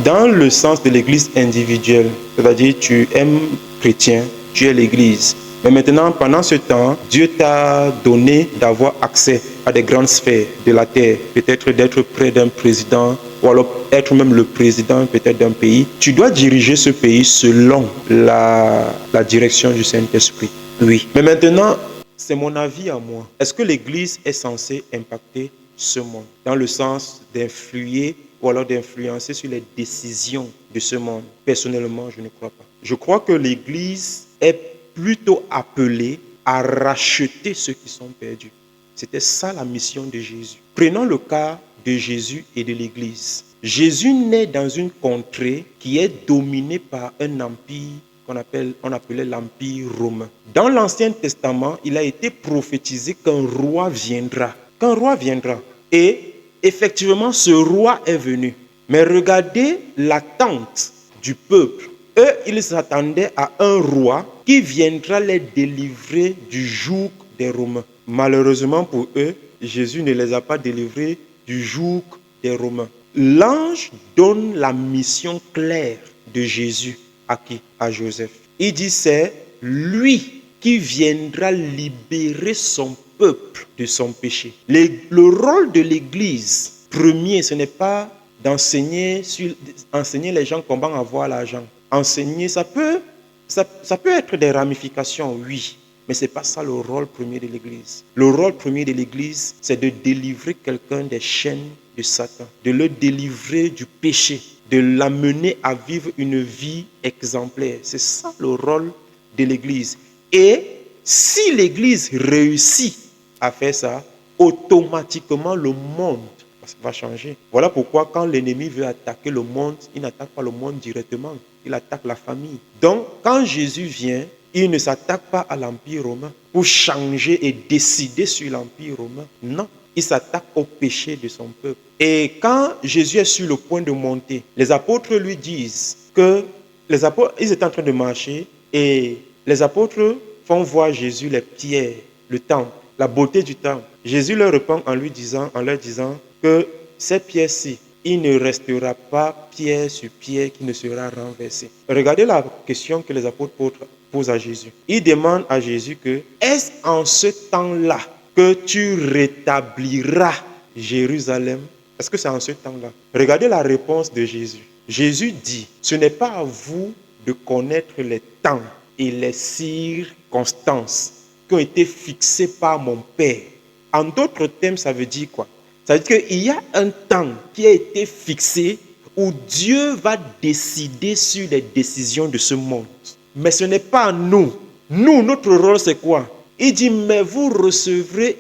dans le sens de l'église individuelle, c'est-à-dire tu aimes chrétien, tu es l'église. Mais maintenant, pendant ce temps, Dieu t'a donné d'avoir accès à des grandes sphères de la terre, peut-être d'être près d'un président, ou alors être même le président peut-être d'un pays. Tu dois diriger ce pays selon la direction du Saint-Esprit. Oui. Mais maintenant, c'est mon avis à moi. Est-ce que l'Église est censée impacter ce monde dans le sens d'influer ou alors d'influencer sur les décisions de ce monde? Personnellement, je ne crois pas. Je crois que l'Église est plutôt appelée à racheter ceux qui sont perdus. C'était ça la mission de Jésus. Prenons le cas de Jésus et de l'Église. Jésus naît dans une contrée qui est dominée par un empire qu'on appelait l'Empire romain. Dans l'Ancien Testament, il a été prophétisé qu'un roi viendra. Qu'un roi viendra. Et effectivement, ce roi est venu. Mais regardez l'attente du peuple. Eux, ils s'attendaient à un roi qui viendra les délivrer du joug des Romains. Malheureusement pour eux, Jésus ne les a pas délivrés du joug des Romains. L'ange donne la mission claire de Jésus à qui? À Joseph. Il dit c'est lui qui viendra libérer son peuple de son péché. Le rôle de l'Église, premier, ce n'est pas d'enseigner les gens comment avoir l'argent. Enseigner, ça peut être des ramifications, oui. Mais ce n'est pas ça le rôle premier de l'Église. Le rôle premier de l'Église, c'est de délivrer quelqu'un des chaînes de Satan, de le délivrer du péché, de l'amener à vivre une vie exemplaire. C'est ça le rôle de l'Église. Et si l'Église réussit à faire ça, automatiquement le monde va changer. Voilà pourquoi quand l'ennemi veut attaquer le monde, il n'attaque pas le monde directement, il attaque la famille. Donc quand Jésus vient, il ne s'attaque pas à l'Empire romain pour changer et décider sur l'Empire romain. Non, il s'attaque au péché de son peuple. Et quand Jésus est sur le point de monter, les apôtres lui disent que ils étaient en train de marcher et les apôtres font voir Jésus les pierres, le temple, la beauté du temple. Jésus leur répond en leur disant que ces pierres-ci, il ne restera pas pierre sur pierre qui ne sera renversée. Regardez la question que les apôtres posent à Jésus. Ils demandent à Jésus que, est-ce en ce temps-là que tu rétabliras Jérusalem? Est-ce que c'est en ce temps-là? Regardez la réponse de Jésus. Jésus dit, ce n'est pas à vous de connaître les temps et les circonstances qui ont été fixées par mon Père. En d'autres termes, ça veut dire quoi? Ça veut dire qu'il y a un temps qui a été fixé où Dieu va décider sur les décisions de ce monde. Mais ce n'est pas nous. Nous, notre rôle, c'est quoi? Il dit, mais vous recevrez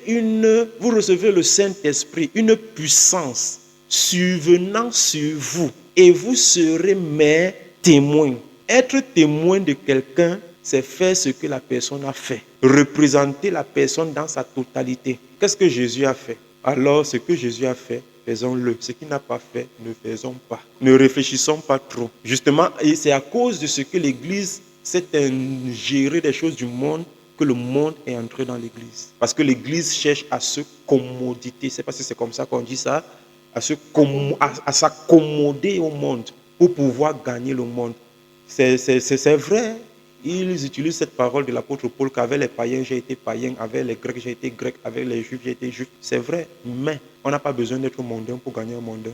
le Saint-Esprit, une puissance survenant sur vous. Et vous serez mes témoins. Être témoin de quelqu'un, c'est faire ce que la personne a fait. Représenter la personne dans sa totalité. Qu'est-ce que Jésus a fait? Alors, ce que Jésus a fait, faisons-le. Ce qu'il n'a pas fait, ne faisons pas. Ne réfléchissons pas trop. Justement, et c'est à cause de ce que l'Église s'est ingérée des choses du monde que le monde est entré dans l'Église. Parce que l'Église cherche à se commoditer. C'est parce que c'est comme ça qu'on dit ça. À s'accommoder au monde pour pouvoir gagner le monde. C'est vrai. Ils utilisent cette parole de l'apôtre Paul qu'avec les païens, j'ai été païen, avec les Grecs, j'ai été grec, avec les Juifs, j'ai été juif. C'est vrai, mais on n'a pas besoin d'être mondain pour gagner un mondain.